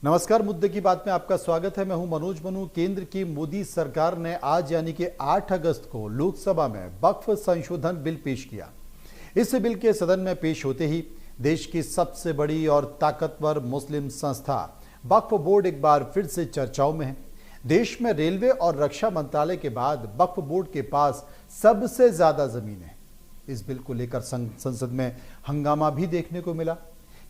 नमस्कार, मुद्दे की बात में आपका स्वागत है। मैं हूं मनोज मनु। केंद्र की मोदी सरकार ने आज यानी कि 8 अगस्त को लोकसभा में वक्फ संशोधन बिल पेश किया। इस बिल के सदन में पेश होते ही देश की सबसे बड़ी और ताकतवर मुस्लिम संस्था वक्फ बोर्ड एक बार फिर से चर्चाओं में है। देश में रेलवे और रक्षा मंत्रालय के बाद वक्फ बोर्ड के पास सबसे ज्यादा जमीन है। इस बिल को लेकर संसद में हंगामा भी देखने को मिला।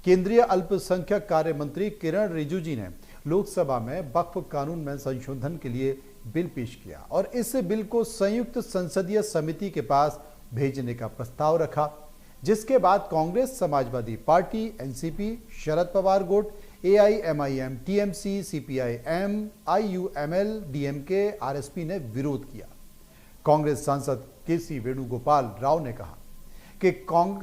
केंद्रीय अल्पसंख्यक कार्य मंत्री किरण रिजिजू जी ने लोकसभा में वक्फ कानून में संशोधन के लिए बिल पेश किया और इस बिल को संयुक्त संसदीय समिति के पास भेजने का प्रस्ताव रखा, जिसके बाद कांग्रेस, समाजवादी पार्टी, एनसीपी, शरद पवार गुट, AIMIM, TMC, CPIM, IUML, DMK, RSP ने विरोध किया। कांग्रेस सांसद केसी वेणुगोपाल राव ने कहा कि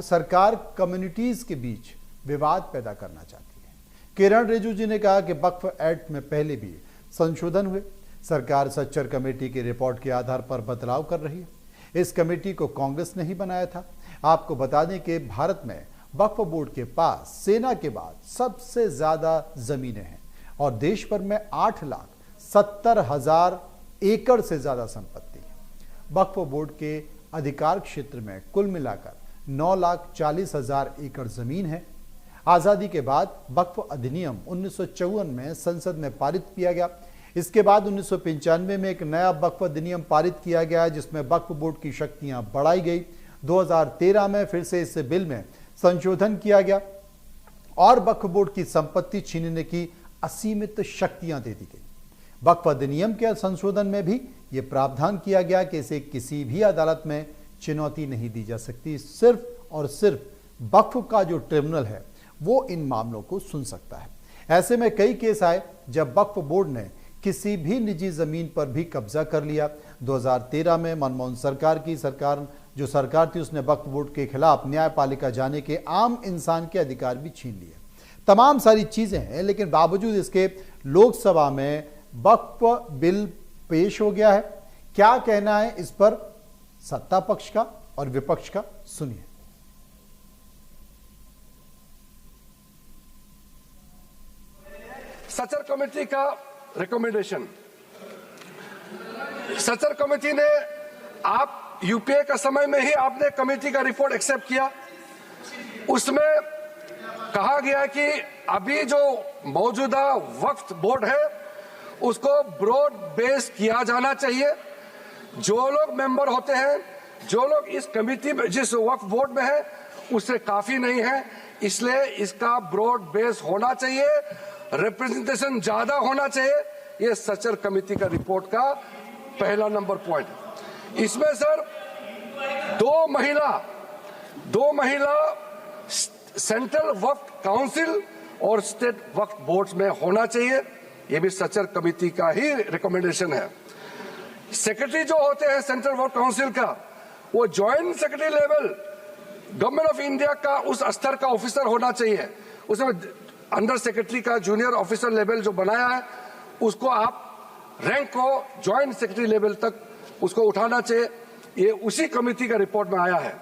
सरकार कम्युनिटीज के बीच विवाद पैदा करना चाहती है। किरण रिजिजू जी ने कहा कि वक्फ एक्ट में पहले भी संशोधन हुए। सरकार सच्चर कमेटी की रिपोर्ट के आधार पर बदलाव कर रही है। इस कमेटी को कांग्रेस ने ही बनाया था। आपको बता दें कि भारत में वक्फ बोर्ड के पास सेना के बाद सबसे ज्यादा जमीनें हैं और देश भर में 8,70,000 एकड़ से ज्यादा संपत्ति है। वक्फ बोर्ड के अधिकार क्षेत्र में कुल मिलाकर 9,40,000 एकड़ जमीन है। आजादी के बाद वक्फ अधिनियम 1954 में संसद में पारित किया गया। इसके बाद 1995 में एक नया वक्फ अधिनियम पारित किया गया, जिसमें वक्फ बोर्ड की शक्तियां बढ़ाई गई। 2013 में फिर से इस बिल में संशोधन किया गया और वक्फ बोर्ड की संपत्ति छीनने की असीमित शक्तियां दे दी गई। वक्फ अधिनियम के संशोधन में भी यह प्रावधान किया गया कि इसे किसी भी अदालत में चुनौती नहीं दी जा सकती। सिर्फ और सिर्फ वक्फ का जो ट्रिब्यूनल है वो इन मामलों को सुन सकता है। ऐसे में कई केस आए जब वक्फ बोर्ड ने किसी भी निजी जमीन पर भी कब्जा कर लिया। 2013 में मनमोहन सरकार थी, उसने वक्फ बोर्ड के खिलाफ न्यायपालिका जाने के आम इंसान के अधिकार भी छीन लिए। तमाम सारी चीजें हैं, लेकिन बावजूद इसके लोकसभा में वक्फ बिल पेश हो गया है। क्या कहना है इस पर सत्ता पक्ष का और विपक्ष का, सुनिए। सचर कमेटी का रिकमेंडेशन। सचर कमेटी ने आप यूपीए का समय में ही आपने कमेटी का रिपोर्ट एक्सेप्ट किया। उसमें कहा गया कि अभी जो मौजूदा वक्फ बोर्ड है उसको ब्रॉड बेस किया जाना चाहिए। जो लोग मेंबर होते हैं, जो लोग इस कमेटी में, जिस वक्फ बोर्ड में है, उससे काफी नहीं है, इसलिए इसका ब्रॉड बेस होना चाहिए, रिप्रेजेंटेशन ज्यादा होना चाहिए। ये सचर कमेटी का रिपोर्ट का पहला नंबर पॉइंट। इसमें सर दो महिला सेंट्रल वक्फ काउंसिल और स्टेट वक्फ बोर्ड में होना चाहिए। ये भी सचर कमेटी का ही रिकमेंडेशन है। सेक्रेटरी जो होते हैं सेंट्रल वक्फ काउंसिल का, वो joint secretary level government of India का उस स्तर का ऑफिसर होना चाहिए। उसमें अंडर सेक्रेटरी का जूनियर ऑफिसर लेवल जो बनाया है, उसको आप रैंक को ज्वाइंट सेक्रेटरी लेवल तक उसको उठाना चाहिए। ये उसी कमेटी का रिपोर्ट में आया है।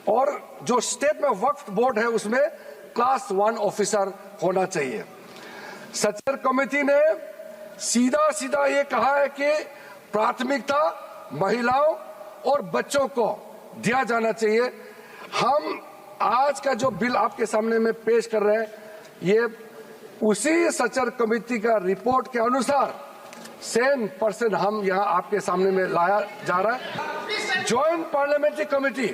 और जो स्टेट में वक्फ बोर्ड है उसमें क्लास 1 ऑफिसर होना चाहिए। सचर कमेटी ने सीधा ये कहा है कि प्राथमिकता महिलाओं और बच्चों को दिया जाना चाहिए। हम आज का जो बिल आपके सामने में पेश कर रहे हैं, ये उसी सचर कमेटी का रिपोर्ट के अनुसार 100% हम यहाँ आपके सामने में लाया जा रहा है। ज्वाइंट पार्लियामेंट्री कमेटी,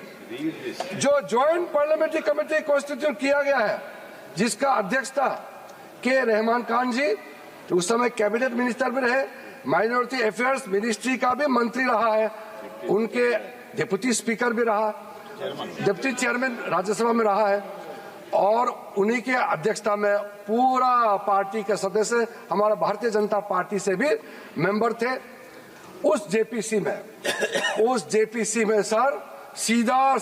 जो ज्वाइंट पार्लियामेंट्री कमेटी कॉन्स्टिट्यूट किया गया है, जिसका अध्यक्ष था के रहमान खान जी, उस समय कैबिनेट मिनिस्टर भी रहे, माइनॉरिटी अफेयर्स मिनिस्ट्री का भी मंत्री रहा है, उनके डिप्टी स्पीकर भी रहा, डिप्टी चेयरमैन राज्यसभा में रहा है, और उन्हीं के अध्यक्षता में पूरा पार्टी के सदस्य हमारा भारतीय जनता पार्टी से भी मेंबर थे। उस जेपीसी में सर सीधा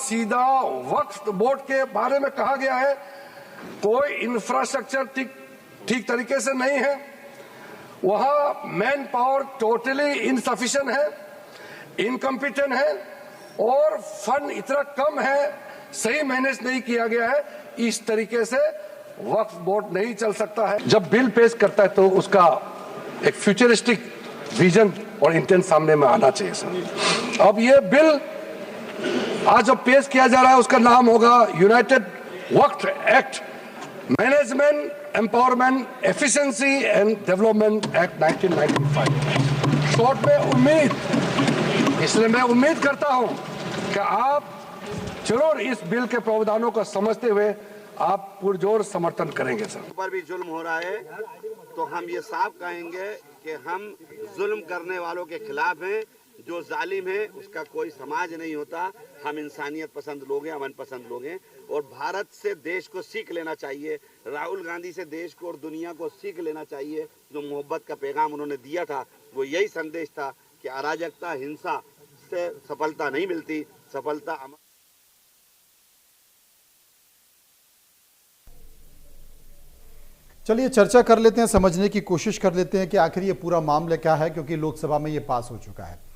वक्फ बोर्ड के बारे में कहा गया है कोई इंफ्रास्ट्रक्चर ठीक तरीके से नहीं है, वहां मैन पावर टोटली इनसफिशिएंट है, इनकम्पिटेंट है, और फंड इतना कम है, सही मैनेज नहीं किया गया है। इस तरीके से वक्फ बोर्ड नहीं चल सकता है। जब बिल पेश करता है तो उसका एक फ्यूचरिस्टिक विजन और इंटेंट सामने में आना चाहिए सर। अब ये बिल आज जो पेश किया जा रहा है उसका नाम होगा United Waqf act, management empowerment efficiency and development act 1995। Short में उम्मीद, इसलिए मैं उम्मीद करता हूं कि आप जरूर इस बिल के प्रावधानों को समझते हुए आप पुरजोर समर्थन करेंगे सर। पर भी जुल्म हो रहा है तो हम ये साफ कहेंगे कि हम जुल्म करने वालों के खिलाफ हैं। जो जालिम है उसका कोई समाज नहीं होता। हम इंसानियत पसंद लोग हैं, अमन पसंद लोग हैं और भारत से देश को सीख लेना चाहिए। राहुल गांधी से देश को और दुनिया को सीख लेना चाहिए। जो मोहब्बत का पैगाम उन्होंने दिया था वो यही संदेश था कि अराजकता, हिंसा से सफलता नहीं मिलती, सफलता अमन। चलिए चर्चा कर लेते हैं, समझने की कोशिश कर लेते हैं कि आखिर ये पूरा मामला क्या है, क्योंकि लोकसभा में ये पास हो चुका है।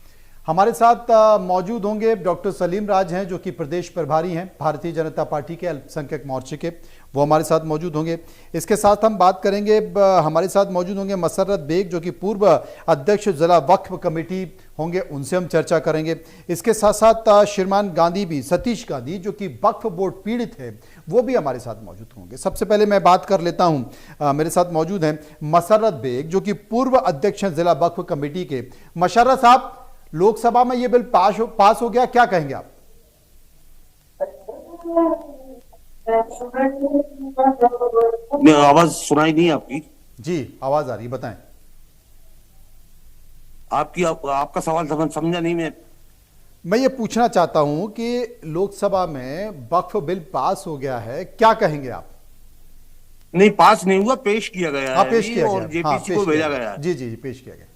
हमारे साथ मौजूद होंगे डॉक्टर सलीम राज हैं, जो कि प्रदेश प्रभारी हैं भारतीय जनता पार्टी के अल्पसंख्यक मोर्चे के, वो हमारे साथ मौजूद होंगे। इसके साथ हम बात करेंगे, हमारे साथ मौजूद होंगे मसर्रत बेग, जो कि पूर्व अध्यक्ष जिला वक्फ कमेटी होंगे, उनसे हम चर्चा करेंगे। इसके साथ साथ श्रीमान गांधी भी, सतीश गांधी, जो कि वक्फ बोर्ड पीड़ित है, वो भी हमारे साथ मौजूद होंगे। सबसे पहले मैं बात कर लेता हूं, मेरे साथ मौजूद हैं मसर्रत बेग, जो कि पूर्व अध्यक्ष हैं जिला वक्फ कमेटी के। मसर्रत साहब, लोकसभा में ये बिल पास हो गया, क्या कहेंगे आप? आवाज सुनाई नहीं आपकी? जी आवाज आ रही, बताएं। आपका सवाल समझा नहीं मैं ये पूछना चाहता हूं कि लोकसभा में वक्फ बिल पास हो गया है, क्या कहेंगे आप? नहीं, पास नहीं हुआ, पेश किया गया है पेश किया और गया, जेपीसी को भेजा गया है। जी जी पेश किया गया।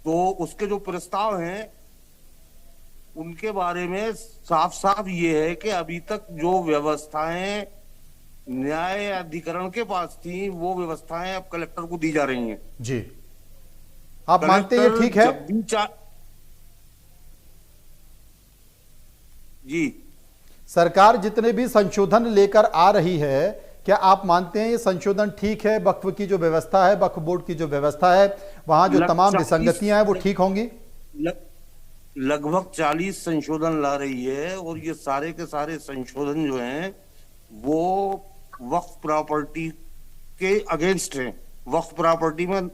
तो उसके जो प्रस्ताव हैं उनके बारे में साफ साफ ये है कि अभी तक जो व्यवस्थाएं न्याय अधिकरण के पास थी वो व्यवस्थाएं अब कलेक्टर को दी जा रही हैं। जी, आप मानते हैं ये ठीक है? जी, सरकार जितने भी संशोधन लेकर आ रही है, क्या आप मानते हैं ये संशोधन ठीक है? वक्फ की जो व्यवस्था है, वक्फ बोर्ड की जो व्यवस्था है, वहां जो तमाम विसंगतियां हैं वो ठीक होंगी? लगभग 40 संशोधन ला रही है और ये सारे के सारे संशोधन जो हैं वो वक्फ प्रॉपर्टी के अगेंस्ट हैं। वक्फ प्रॉपर्टी में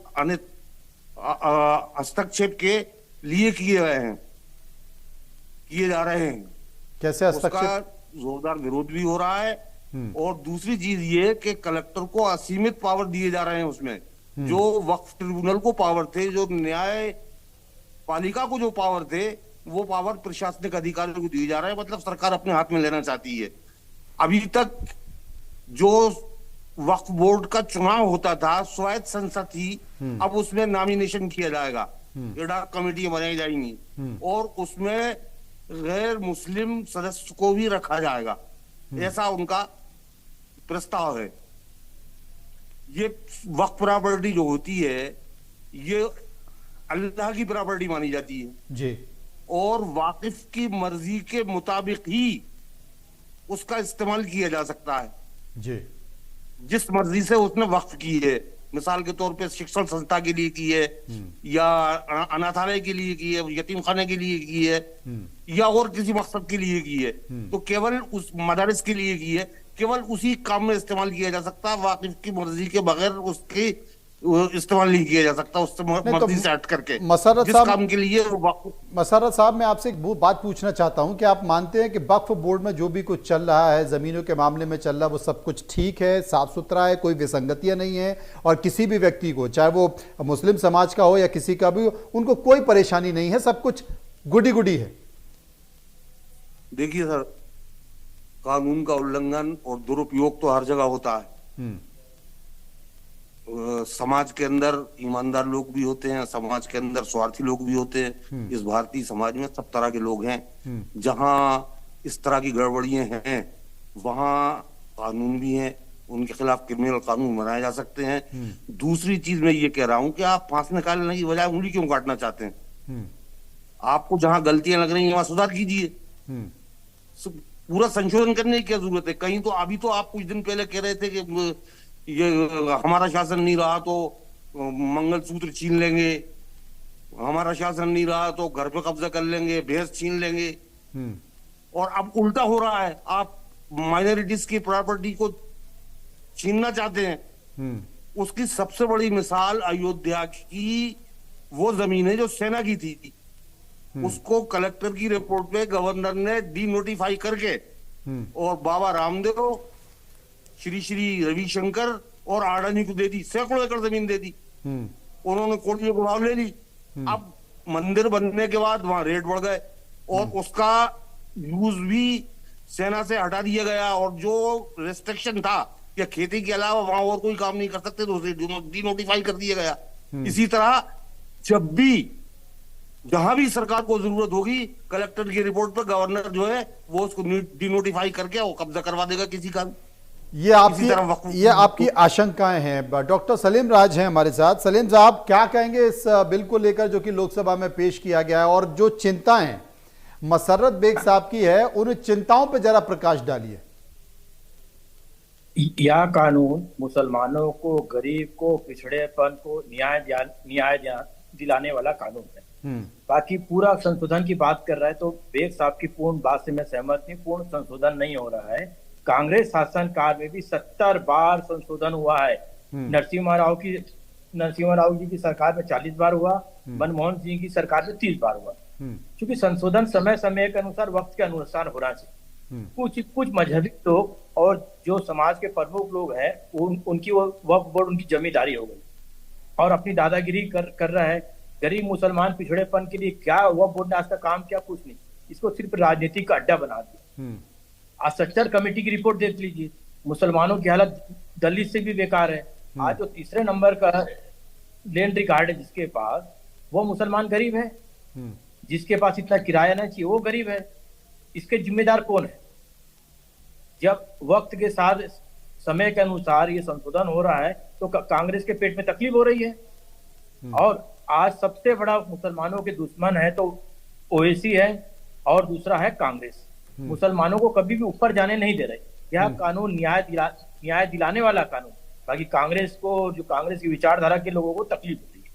हस्तक्षेप के लिए किए जा रहे हैं। कैसे हस्तक्षेप? जोरदार विरोध भी हो रहा है। और दूसरी चीज ये कि कलेक्टर को असीमित पावर दिए जा रहे हैं उसमें। जो वक्फ ट्रिब्यूनल को पावर थे, जो न्याय पालिका को जो पावर थे, वो पावर प्रशासनिक अधिकारियों को दिए जा रहे हैं। मतलब सरकार अपने हाथ में लेना चाहती है। अभी तक जो वक्फ बोर्ड का चुनाव होता था, स्वायत्त संस्था थी, अब उसमें नॉमिनेशन किया जाएगा, एडॉक कमेटियां बनाई जाएंगी और उसमें गैर मुस्लिम सदस्य को भी रखा जाएगा, ऐसा उनका प्रस्ताव है। ये वक्फ प्रॉपर्टी जो होती है ये अल्लाह की प्रॉपर्टी मानी जाती है जी, और वाकिफ की मर्जी के मुताबिक ही उसका इस्तेमाल किया जा सकता है जी। जिस मर्जी से उसने वक्फ की है। मिसाल के तौर पे शिक्षण संस्था के लिए की है, या अनाथालय के लिए की है, यतीम खाने के लिए की है, या और किसी मकसद के लिए की है, तो केवल उस मदारिस के लिए की है, केवल उसी काम में इस्तेमाल किया जा सकता है। वाकिफ की मर्जी के बगैर उसकी इस्तेमाल नहीं किया जा सकता, उससे मर्जी से हट करके जिस काम के लिए। मसर्रत साहब, मैं आपसे एक बात पूछना चाहता हूं कि आप मानते हैं कि वक्फ बोर्ड में जो भी कुछ चल रहा है, जमीनों के मामले में चल रहा है, वो सब कुछ ठीक है, साफ सुथरा है, कोई विसंगतियां नहीं है, और किसी भी व्यक्ति को, चाहे वो मुस्लिम समाज का हो या किसी का भी हो, उनको कोई परेशानी नहीं है, सब कुछ गुडी गुडी है? देखिए सर, कानून का उल्लंघन और दुरुपयोग तो हर जगह होता है। समाज के अंदर ईमानदार लोग भी होते हैं, समाज के अंदर स्वार्थी लोग भी होते हैं। इस भारतीय समाज में सब तरह के लोग हैं। जहां इस तरह की गड़बड़ियां हैं वहां कानून भी हैं, उनके खिलाफ क्रिमिनल कानून बनाए जा सकते हैं। दूसरी चीज मैं ये कह रहा हूं कि आप फांस निकालने की बजाय उंगली क्यों काटना चाहते हैं? आपको जहां गलतियां लग रही हैं वहां सुधार कीजिए। पूरा संशोधन करने की क्या जरूरत है? कहीं तो अभी तो आप कुछ दिन पहले कह रहे थे कि ये हमारा शासन नहीं रहा तो मंगलसूत्र छीन लेंगे, हमारा शासन नहीं रहा तो घर पे कब्जा कर लेंगे, भैंस छीन लेंगे। और अब उल्टा हो रहा है, आप माइनॉरिटीज की प्रॉपर्टी को छीनना चाहते हैं। उसकी सबसे बड़ी मिसाल अयोध्या की वो जमीन है जो सेना की थी, उसको कलेक्टर की रिपोर्ट पे गवर्नर ने डीनोटिफाई करके और बाबा रामदेव, श्री श्री रविशंकर और आडानी को दे दी, सैकड़ों एकड़ जमीन दे दी। उन्होंने कोर्ट में बुलाव ले ली। अब मंदिर बनने के बाद वहां रेट बढ़ गए और उसका यूज भी सेना से हटा दिया गया, और जो रेस्ट्रिक्शन था कि खेती के अलावा वहां और कोई काम नहीं कर सकते तो उसे डीनोटिफाई कर दिया गया। इसी तरह जब भी जहां भी सरकार को जरूरत होगी, कलेक्टर की रिपोर्ट पर गवर्नर जो है वो उसको डीनोटिफाई करके वो कब्जा करवा देगा किसी का। ये आपकी आशंकाएं हैं। डॉक्टर सलीम राज हैं हमारे साथ। सलीम साहब, क्या कहेंगे इस बिल को लेकर जो कि लोकसभा में पेश किया गया है, और जो चिंताएं मसर्रत बेग साहब की है, उन चिंताओं पर जरा प्रकाश डालिए। यह कानून मुसलमानों को, गरीब को, पिछड़ेपन को न्याय दिलाने वाला कानून है। बाकी पूरा संशोधन की बात कर रहा है तो बेग साहब की पूर्ण बात से मैं सहमत नहीं। पूर्ण संशोधन नहीं हो रहा है। कांग्रेस शासनकाल में भी 70 बार संशोधन हुआ है। नरसिम्हा राव जी की सरकार में 40 बार हुआ, मनमोहन सिंह की सरकार में 30 बार हुआ। क्योंकि संशोधन समय समय के अनुसार, वक्त के अनुसार होना चाहिए। कुछ मजहबी लोग और जो समाज के प्रमुख लोग हैं, उनकी वक्फ बोर्ड उनकी जमींदारी हो गई और अपनी दादागिरी कर रहा है। गरीब मुसलमान पिछड़ेपन के लिए क्या वक्फ बोर्ड ने आज तक काम किया? कुछ नहीं। इसको सिर्फ राजनीति का अड्डा बना दिया। आज सच्चर कमेटी की रिपोर्ट देख लीजिए, मुसलमानों की हालत दलित से भी बेकार है। आज जो तीसरे नंबर का लैंड रिकॉर्ड है जिसके पास, वो मुसलमान गरीब है। जिसके पास इतना किराया नहीं चाहिए वो गरीब है। इसके जिम्मेदार कौन है? जब वक्त के साथ, समय के अनुसार ये संशोधन हो रहा है तो कांग्रेस के पेट में तकलीफ हो रही है। और आज सबसे बड़ा मुसलमानों के दुश्मन है तो ओवैसी है और दूसरा है कांग्रेस। मुसलमानों को कभी भी ऊपर जाने नहीं दे रहे। यह कानून न्याय दिलाने वाला कानून। बाकी कांग्रेस को, जो कांग्रेस की विचारधारा के लोगों को तकलीफ होती है।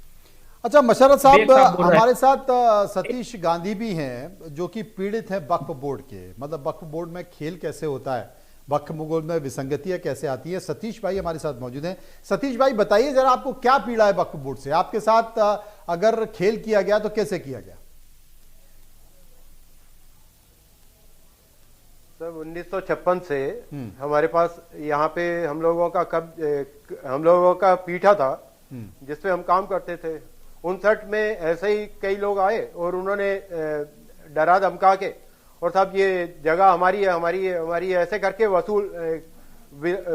अच्छा, मशरत साहब, हमारे साथ सतीश गांधी भी हैं जो कि पीड़ित हैं वक्फ बोर्ड के। मतलब वक्फ बोर्ड में खेल कैसे होता है, वक्फ बोर्ड में विसंगतियां कैसे आती है। सतीश भाई हमारे साथ मौजूद हैं। सतीश भाई, बताइए जरा, आपको क्या पीड़ा है वक्फ बोर्ड से? आपके साथ अगर खेल किया गया तो कैसे किया गया? सब 1956 से हमारे पास यहाँ पे हम लोगों का पीठा था जिसपे हम काम करते थे। 59 में ऐसे ही कई लोग आए और उन्होंने डरा धमका के, और साहब ये जगह हमारी है, हमारी है, हमारी है, ऐसे करके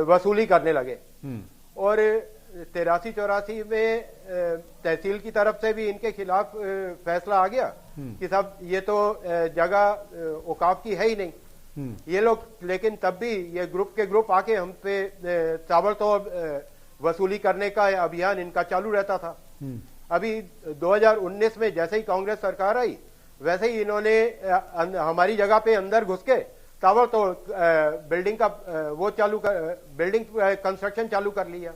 वसूली करने लगे। और 83-84 में तहसील की तरफ से भी इनके खिलाफ फैसला आ गया कि साहब ये तो जगह औकाफ की है ही नहीं। ये लोग, लेकिन तब भी ये ग्रुप के ग्रुप आके हम पे ताबड़तोड़ वसूली करने का अभियान इनका चालू रहता था। अभी 2019 में जैसे ही कांग्रेस सरकार आई, वैसे ही इन्होंने हमारी जगह पे अंदर घुस के ताबड़तोड़ बिल्डिंग कंस्ट्रक्शन चालू कर लिया।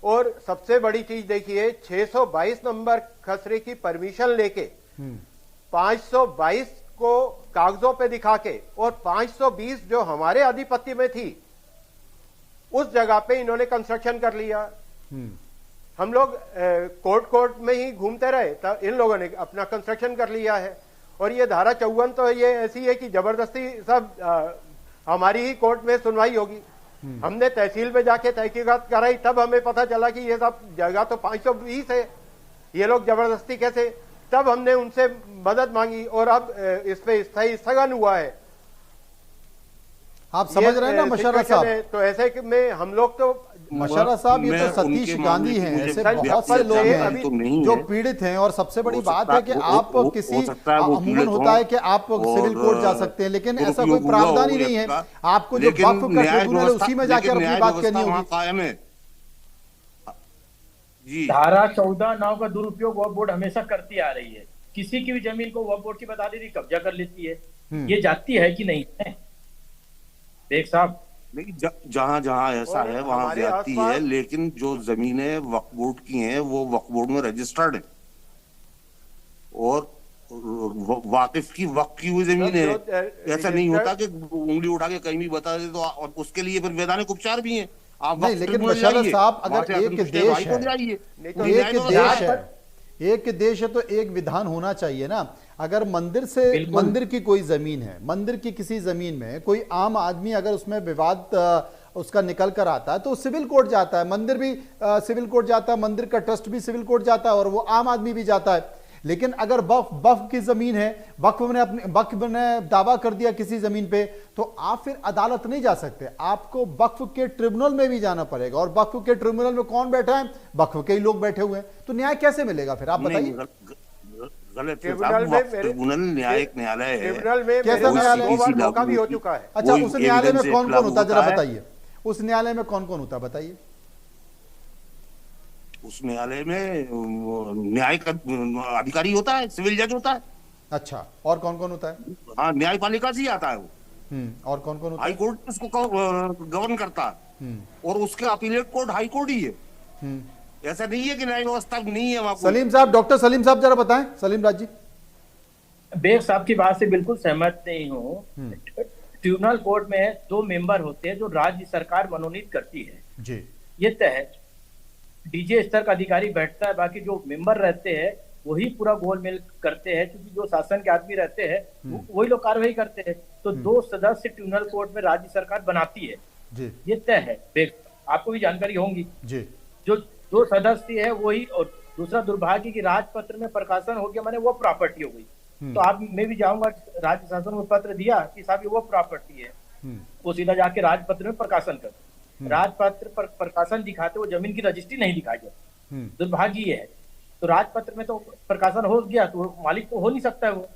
और सबसे बड़ी चीज देखिए, 622 नंबर खसरे की परमिशन लेके 522 को कागजों पे दिखा के और 520 जो हमारे आधिपत्य में थी उस जगह पे इन्होंने कंस्ट्रक्शन कर लिया। हम लोग कोर्ट में ही घूमते रहे, तब इन लोगों ने अपना कंस्ट्रक्शन कर लिया है। और ये धारा 54 तो ये ऐसी है कि जबरदस्ती सब हमारी ही कोर्ट में सुनवाई होगी। हमने तहसील में जाके तहकीकात कराई, तब हमें पता चला कि ये सब जगह तो 520 है, ये लोग जबरदस्ती कैसे। तब हमने उनसे मदद मांगी और अब इस पे स्थायी स्थगन हुआ है। आप समझ रहे हैं ना मशरत साहब? तो ऐसे में हम लोग तो, मशरत साहब, ये तो सतीश गांधी हैं, ऐसे बहुत सारे लोग हैं जो पीड़ित हैं। और सबसे बड़ी बात है कि आप किसी, अमूमन होता है कि आप सिविल कोर्ट जा सकते हैं, लेकिन ऐसा कोई प्रावधान ही नहीं है। आपको जो वक्फ का ट्रिब्यूनल है उसी में जाकर अपनी बात करनी होगी। धारा 14(9) का दुरुपयोग वक्फ बोर्ड हमेशा करती आ रही है। किसी की भी जमीन को वक्फ बोर्ड की बता दी कब्जा कर लेती है। ये जाती है कि नहीं है? बेग साहब, नहीं, जहां जहां ऐसा और है वहां हमारे ज्यादती है, आसपास- लेकिन जो जमीनें वक्फ बोर्ड की हैं वो वक्फ बोर्ड में रजिस्टर्ड है और वाकिफ की वक्फ की हुई जमीन है। ऐसा नहीं होता कि उंगली उठा के कहीं भी बता दे, तो उसके लिए फिर वैधानिक उपचार भी है। आप नहीं, वक्फ लेकिन ट्रिब्यूनल मशाला जाइए, साहब, वहां अगर से एक असंतुष्ट देश भाई को है, जाइए, नहीं तो एक न्याय तो देश राज है, एक देश है तो एक विधान होना चाहिए ना। अगर मंदिर से बिल्कुल। मंदिर की कोई जमीन है, मंदिर की किसी जमीन में कोई आम आदमी अगर उसमें विवाद उसका निकल कर आता है तो सिविल कोर्ट जाता है, मंदिर भी सिविल कोर्ट जाता है, मंदिर का ट्रस्ट भी सिविल कोर्ट जाता है और वो आम आदमी भी जाता है। लेकिन अगर वक्फ की जमीन है, वक्फ ने दावा कर दिया किसी जमीन पे, तो आप फिर अदालत नहीं जा सकते, आपको वक्फ के ट्रिब्यूनल में भी जाना पड़ेगा। और वक्फ के ट्रिब्यूनल में कौन बैठा है? वक्फ के ही लोग बैठे हुए हैं, तो न्याय कैसे मिलेगा फिर? आप बताइए। गलत है ट्रिब्यूनल साहब, में वक्फ ट्रिब्यूनल न्यायिक न्यायालय है। ट्रिब्यूनल में कैसा मेरे साथ न्यायालय? 2 बार CPC मौका भी हो लागू चुका है। अच्छा, कोई उस न्यायालय में evidence कौन कौन होता है जरा लागू होता है। बताइए, उस न्यायालय में कौन कौन होता है बताइए। उस न्यायालय में न्यायिक अधिकारी होता है, सिविल जज होता है। अच्छा, और कौन कौन होता है? हाँ, न्यायपालिका से ही आता है वो। और कौन कौन होता हाई है? कोर्ट उसको गवर्न करता है और उसके अपीलेट कोर्ट हाई कोर्ट ही है। ऐसा नहीं है कि न्याय व्यवस्था नहीं है वहां। सलीम साहब, डॉक्टर सलीम साहब जरा बताएं, सलीम राज जी। बेग साहब की बात से बिल्कुल सहमत नहीं हूँ। ट्रिब्यूनल कोर्ट में 2 मेंबर होते हैं जो राज्य सरकार मनोनीत करती है जी। ये तय है। डीजे स्तर का अधिकारी बैठता है, बाकी जो मेंबर रहते हैं वही पूरा गोलमेल करते हैं, क्योंकि जो शासन के आदमी रहते हैं वही लोग कार्रवाई करते हैं। तो 2 सदस्य ट्रिब्यूनल कोर्ट में राज्य सरकार बनाती है जी ये तय है। बेग, आपको भी जानकारी होंगी। जी। जो 2 सदस्य है वही, और दूसरा दुर्भाग्य की राजपत्र में प्रकाशन हो गया, माने वो प्रॉपर्टी हो गई। तो आप, मैं भी जाऊंगा, राज्य शासन को पत्र दिया कि साहब ये वो प्रॉपर्टी है, वो सीधा जाके राजपत्र में प्रकाशन कर, राजपत्र पर प्रकाशन दिखाते, वो जमीन की रजिस्ट्री नहीं दिखाई जाती। दुर्भाग्य ये है। तो राजपत्र में तो प्रकाशन हो गया तो मालिक तो हो नहीं सकता है वो।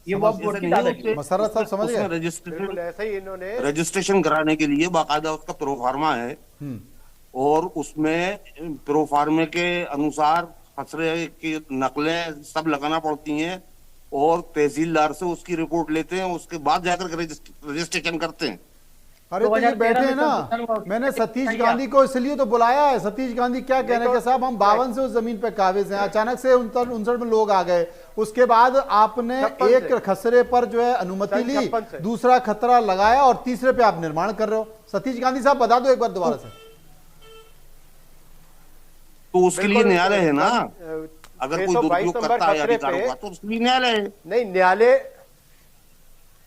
ये वक्फ बोर्ड की दादागिरी। मसर्रत साहब समझ गए? बिल्कुल ऐसे ही इन्होंने रजिस्ट्रेशन कराने के लिए बाकायदा उसका प्रोफार्मा है और उसमें प्रोफार्मे के अनुसार खसरे की नकलें सब लगाना पड़ती हैं और तहसीलदार से उसकी रिपोर्ट लेते हैं, उसके बाद जाकर रजिस्ट्रेशन करते हैं। अरे तो ये बैठे हैं ना, मैंने सतीश गांधी को इसलिए तो बुलाया है। सतीश गांधी क्या कह रहे हैं कि साहब हम 52 से उस जमीन पे काबिज हैं, अचानक से 59 में लोग आ गए, उसके बाद आपने एक खसरे पर जो है अनुमति ली, दूसरा खतरा लगाया और तीसरे पे आप निर्माण कर रहे हो। सतीश गांधी साहब बता दो एक बार दोबारा से। तो उसके लिए न्यायालय है ना, अगर कोई दुरुपयोग करता है अधिकारों का तो उसके लिए न्यायालय है। नहीं,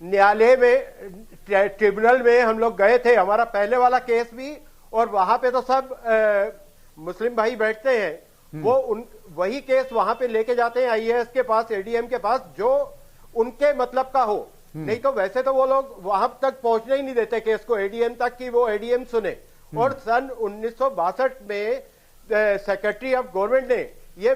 न्यायालय में, ट्रिब्यूनल में हम लोग गए थे, हमारा पहले वाला केस भी, और वहां पे तो सब मुस्लिम भाई बैठते हैं, वो वही केस वहां पे लेके जाते हैं आईएएस के पास, एडीएम के पास, जो उनके मतलब का हो। नहीं तो वैसे तो वो लोग वहां तक पहुंचने ही नहीं देते केस को, एडीएम तक, कि वो एडीएम सुने। और सन 1962 में सेक्रेटरी ऑफ गवर्नमेंट ने ये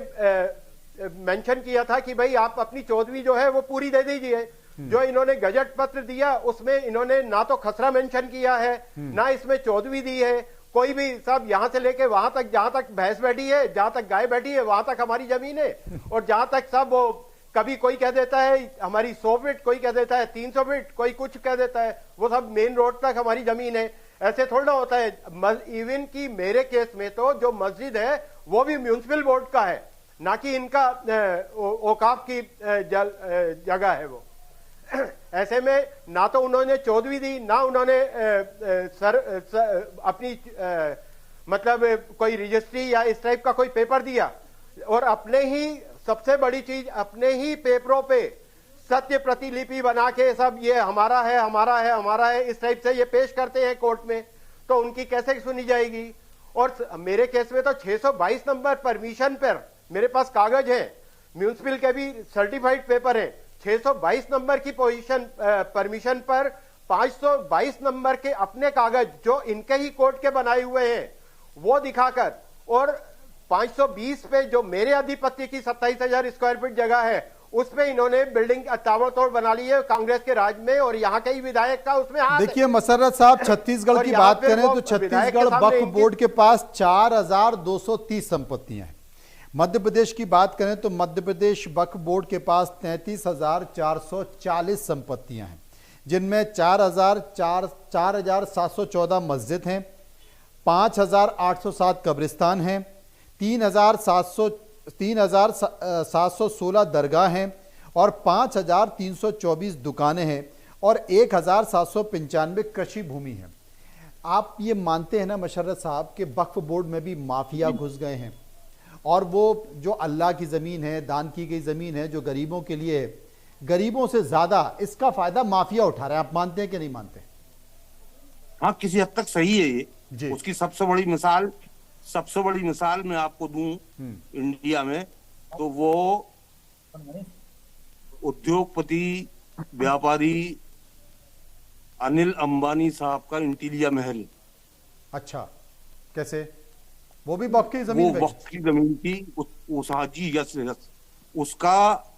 मेंशन किया था कि भाई आप अपनी 14वीं जो है वो पूरी दे दीजिए। जो इन्होंने गजट पत्र दिया उसमें इन्होंने ना तो खसरा मेंशन किया है, ना इसमें 14वीं दी है। कोई भी सब यहां से लेके वहां तक, जहां तक भैंस बैठी है, जहां तक गाय बैठी है, वहां तक हमारी जमीन है। और जहां तक सब वो, कभी कोई कह देता है हमारी 100 फीट, कोई कह देता है 300 फीट, कोई कुछ कह देता है, वो सब मेन रोड तक हमारी जमीन है। ऐसे थोड़ा होता है। इवन की मेरे केस में तो जो मस्जिद है वो भी म्यूनिसिपल बोर्ड का है, ना कि इनका औकाफ की जगह है वो। ऐसे में ना तो उन्होंने 14वीं दी, ना उन्होंने अपनी मतलब कोई रजिस्ट्री या इस टाइप का कोई पेपर दिया। और अपने ही, सबसे बड़ी चीज, अपने ही पेपरों पे सत्य प्रतिलिपि बना के सब ये हमारा है, हमारा है, हमारा है, इस टाइप से ये पेश करते हैं कोर्ट में, तो उनकी कैसे सुनी जाएगी। और मेरे केस में तो 622 नंबर परमिशन पर मेरे पास कागज है, म्यूनिसिपल के भी सर्टिफाइड पेपर है। 622 नंबर की पोजीशन परमिशन पर 522 नंबर के अपने कागज जो इनके ही कोर्ट के बनाए हुए हैं वो दिखाकर, और 520 पे जो मेरे आधिपत्य की 27,000 स्क्वायर फीट जगह है उस पे इन्होंने बिल्डिंग ताबड़तोड़ बना ली है कांग्रेस के राज में, और यहाँ के ही विधायक का उसमें हाथ है। देखिए मसर्रत साहब, छत्तीसगढ़ की बात करें तो छत्तीसगढ़ वक्फ बोर्ड के पास 4,230 संपत्तियां हैं। मध्य प्रदेश की बात करें तो मध्य प्रदेश वक्फ बोर्ड के पास 33,440 संपत्तियां हैं। जिनमें 4,714 मस्जिद हैं, 5,807 कब्रिस्तान हैं, 3,716 दरगाह हैं और 5,324 दुकानें हैं और 1,795 कृषि भूमि है। आप ये मानते हैं ना मशर्रत साहब कि वक्फ बोर्ड में भी माफिया घुस गए हैं और वो जो अल्लाह की ज़मीन है, दान की गई ज़मीन है, जो गरीबों के लिए है, गरीबों से ज़्यादा इसका फ़ायदा माफिया उठा रहे हैं। आप मानते हैं कि नहीं मानते? हाँ, किसी हद तक सही है ये। उसकी सबसे बड़ी मिसाल मैं आपको दूं इंडिया में, तो वो उद्योगपति व्यापारी अनिल अंबानी साहब का इंटीलिया महल। अच्छा, कैसे? वो भी वक्फ की जमीन? वो वक्फ की जमीन थी। उस हाजी यस उसका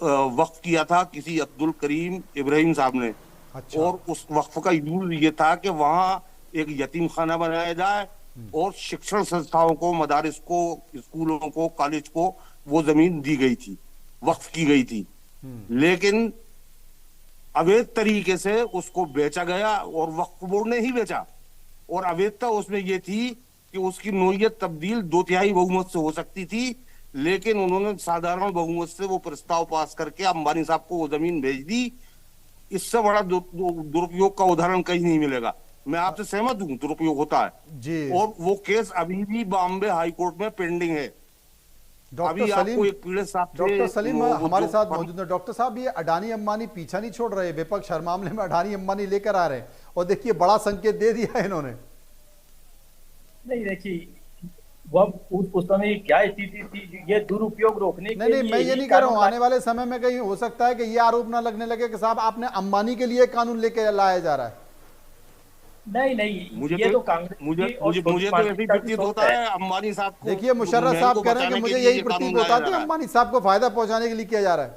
वक्फ किया था किसी अब्दुल करीम इब्राहिम साहब ने। अच्छा। और उस वक्फ का यूज ये था कि वहां एक यतीम खाना बनाया जाए और शिक्षण संस्थाओं को, मदारिस को, स्कूलों को, कॉलेज को वो जमीन दी गई थी, वक्फ की गई थी। लेकिन अवैध तरीके से उसको बेचा गया और वक्फ बोर्ड ने ही बेचा। और अवैधता उसमें यह थी कि उसकी नोयत तब्दील 2/3 बहुमत से हो सकती थी, लेकिन उन्होंने साधारण बहुमत से वो प्रस्ताव पास करके अंबानी साहब को वो जमीन भेज दी। इससे बड़ा दुरुपयोग का उदाहरण कहीं नहीं मिलेगा। मैं आपसे सहमत हूं, दुरुपयोग होता है जी। और वो केस अभी भी बॉम्बे हाई कोर्ट में पेंडिंग है। डॉक्टर सलीम हमारे साथ मौजूद है। डॉक्टर साहब, ये अडानी अंबानी पीछा नहीं छोड़ रहे, विपक्ष हर मामले में अडानी अंबानी लेकर आ रहे हैं और देखिए बड़ा संकेत दे दिया है इन्होंने। नहीं, देखिए वो उस समय क्या स्थिति थी, ये दुरुपयोग रोकने के लिए। नहीं, मैं ये नहीं कह रहा हूँ, आने वाले समय में कहीं हो सकता है कि ये आरोप ना लगने लगे कि साहब आपने अंबानी के लिए कानून लेके लाया जा रहा है। नहीं, ये तो कांग्रेस मुझे तो ऐसी प्रतीत होता है अंबानी साहब को। देखिए मुशर्रफ साहब कह रहे हैं कि मुझे यही प्रतीत होता है कि अंबानी साहब को फायदा पहुंचाने के लिए किया जा रहा है।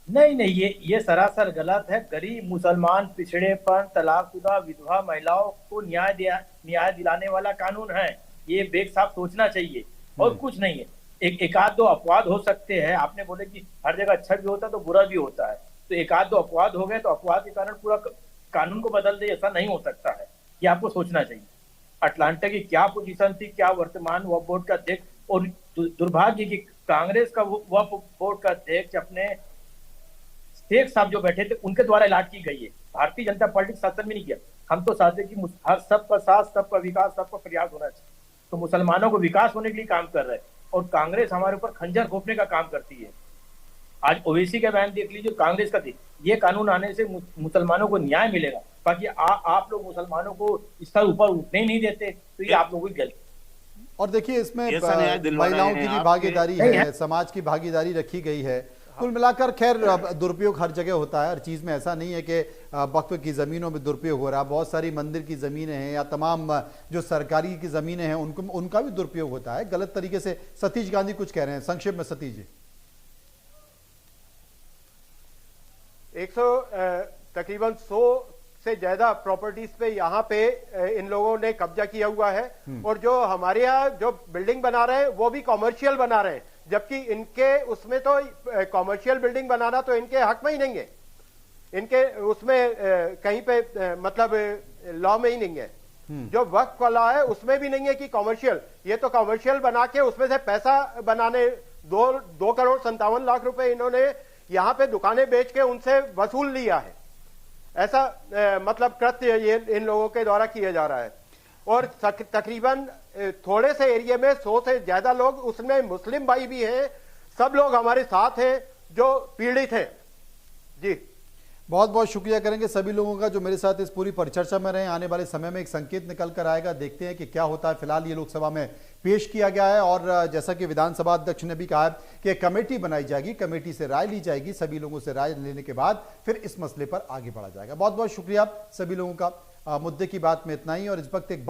नहीं, ये सरासर गलत है। गरीब, मुसलमान, पिछड़ेपन, तलाकशुदा, विधवा महिलाओं को न्याय दिलाने वाला कानून है। ये बेग साहब सोचना चाहिए और कुछ नहीं है। एक आध दो अपवाद हो सकते हैं। आपने बोले कि हर जगह अच्छा भी होता है तो बुरा भी होता है, तो एक आध दो अपवाद हो गए तो अपवाद के कारण पूरा कानून को बदल दे, ऐसा नहीं हो सकता है। ये आपको सोचना चाहिए। अटलांटा की क्या पोजीशन थी, क्या वर्तमान वक्फ बोर्ड का अध्यक्ष, और दुर्भाग्य की कांग्रेस का वक्फ बोर्ड का अध्यक्ष अपने शेख साहब जो बैठे थे उनके द्वारा इलाज की गई है। भारतीय जनता पार्टी शासन में नहीं किया। हम तो चाहते कि हर सबका साथ, सबका विकास, सबका प्रयास होना चाहिए। तो मुसलमानों को विकास होने के लिए काम कर रहे हैं और कांग्रेस हमारे ऊपर खंजर घोंपने का काम करती है। आज ओवैसी का बयान देख लीजिए, कांग्रेस का थी। ये कानून आने से मुसलमानों को न्याय मिलेगा, बाकी आप लोग मुसलमानों को इस तरह ऊपर उठने ही नहीं देते, तो ये आप लोगों की गलती। और देखिए इसमें महिलाओं की भी भागीदारी है, समाज की भागीदारी रखी गई है। कुल मिलाकर खैर दुरुपयोग हर जगह होता है, हर चीज़ में ऐसा नहीं है कि वक्फ की ज़मीनों में दुरुपयोग हो रहा है। बहुत सारी मंदिर की ज़मीनें हैं या तमाम जो सरकारी की ज़मीनें हैं उनका भी दुरुपयोग होता है गलत तरीके से। सतीश गांधी कुछ कह रहे हैं, संक्षेप में सतीश जी। तकरीबन 100 से ज्यादा प्रॉपर्टीज पे यहाँ पे इन लोगों ने कब्जा किया हुआ है और जो हमारे यहाँ जो बिल्डिंग बना रहे हैं वो भी कॉमर्शियल बना रहे हैं, जबकि इनके उसमें तो कॉमर्शियल बिल्डिंग बनाना तो इनके हक में ही नहीं है। इनके उसमें कहीं पे मतलब लॉ में ही नहीं है। जो वक्फ वाला है उसमें भी नहीं है कि कॉमर्शियल। ये तो कॉमर्शियल बना के उसमें से पैसा बनाने 2 करोड़ 57 लाख रुपए इन्होंने यहां पे दुकानें बेच के उनसे वसूल लिया है। ऐसा मतलब कृत्य ये इन लोगों के द्वारा किया जा रहा है। और तकरीबन थोड़े से एरिया में 100 से ज्यादा लोग, उसमें मुस्लिम भाई भी हैं, सब लोग हमारे साथ हैं जो पीड़ित हैं। जी बहुत बहुत शुक्रिया करेंगे सभी लोगों का जो मेरे साथ इस पूरी परिचर्चा में रहे। आने वाले समय में एक संकेत निकल कर आएगा, देखते हैं कि क्या होता है। फिलहाल ये लोकसभा में पेश किया गया है और जैसा कि विधानसभा अध्यक्ष ने भी कहा है कि कमेटी बनाई जाएगी, कमेटी से राय ली जाएगी, सभी लोगों से राय लेने के बाद फिर इस मसले पर आगे बढ़ा जाएगा। बहुत बहुत शुक्रिया सभी लोगों का। मुद्दे की बात में इतना ही और इस वक्त एक